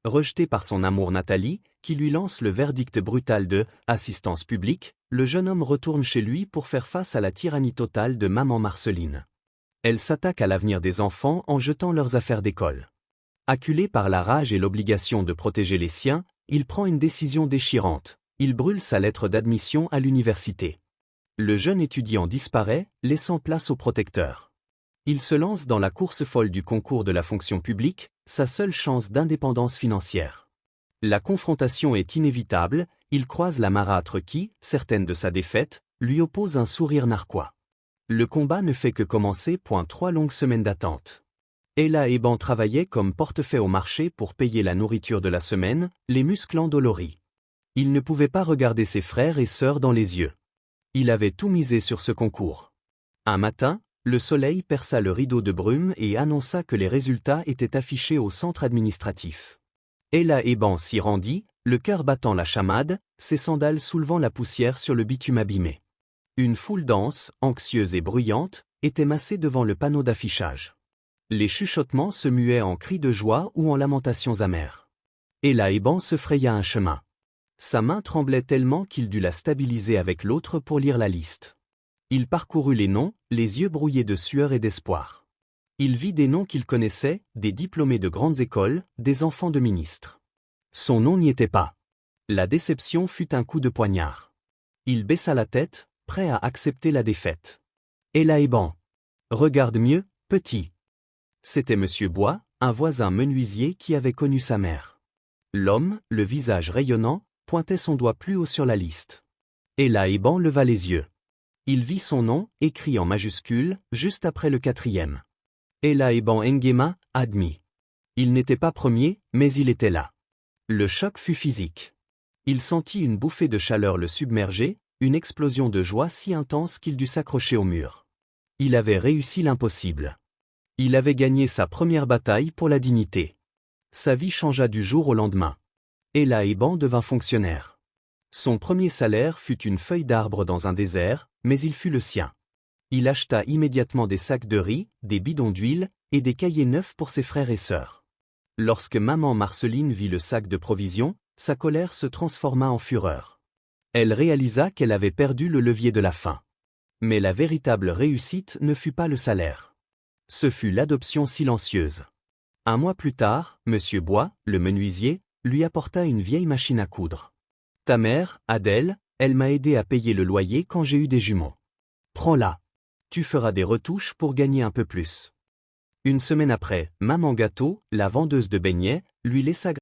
Rejeté par son amour Nathalie, qui lui lance le verdict brutal de « assistance publique », le jeune homme retourne chez lui pour faire face à la tyrannie totale de maman Marceline. Elle s'attaque à l'avenir des enfants en jetant leurs affaires d'école. Acculé par la rage et l'obligation de protéger les siens, il prend une décision déchirante. Il brûle sa lettre d'admission à l'université. Le jeune étudiant disparaît, laissant place au protecteur. Il se lance dans la course folle du concours de la fonction publique, sa seule chance d'indépendance financière. La confrontation est inévitable, il croise la marâtre qui, certaine de sa défaite, lui oppose un sourire narquois. Le combat ne fait que commencer. 3 longues semaines d'attente. Ella Eban travaillait comme portefaix au marché pour payer la nourriture de la semaine, les muscles endoloris. Il ne pouvait pas regarder ses frères et sœurs dans les yeux. Il avait tout misé sur ce concours. Un matin, le soleil perça le rideau de brume et annonça que les résultats étaient affichés au centre administratif. Ella Eban s'y rendit, le cœur battant la chamade, ses sandales soulevant la poussière sur le bitume abîmé. Une foule dense, anxieuse et bruyante, était massée devant le panneau d'affichage. Les chuchotements se muaient en cris de joie ou en lamentations amères. Ella Eban se fraya un chemin. Sa main tremblait tellement qu'il dut la stabiliser avec l'autre pour lire la liste. Il parcourut les noms, les yeux brouillés de sueur et d'espoir. Il vit des noms qu'il connaissait, des diplômés de grandes écoles, des enfants de ministres. Son nom n'y était pas. La déception fut un coup de poignard. Il baissa la tête, prêt à accepter la défaite. Ella Eban. Regarde mieux, petit. C'était Monsieur Bois, un voisin menuisier qui avait connu sa mère. L'homme, le visage rayonnant, pointait son doigt plus haut sur la liste. Ella Eban leva les yeux. Il vit son nom, écrit en majuscules, juste après le 4e. Ella Eban Nguema, admis. Il n'était pas premier, mais il était là. Le choc fut physique. Il sentit une bouffée de chaleur le submerger, une explosion de joie si intense qu'il dut s'accrocher au mur. Il avait réussi l'impossible. Il avait gagné sa première bataille pour la dignité. Sa vie changea du jour au lendemain. Ella Eban devint fonctionnaire. Son premier salaire fut une feuille d'arbre dans un désert, mais il fut le sien. Il acheta immédiatement des sacs de riz, des bidons d'huile, et des cahiers neufs pour ses frères et sœurs. Lorsque maman Marceline vit le sac de provisions, sa colère se transforma en fureur. Elle réalisa qu'elle avait perdu le levier de la faim. Mais la véritable réussite ne fut pas le salaire. Ce fut l'adoption silencieuse. Un mois plus tard, Monsieur Bois, le menuisier, lui apporta une vieille machine à coudre. « Ta mère, Adèle, elle m'a aidé à payer le loyer quand j'ai eu des jumeaux. Prends-la. Tu feras des retouches pour gagner un peu plus. » Une semaine après, maman Gâteau, la vendeuse de beignets, lui laissa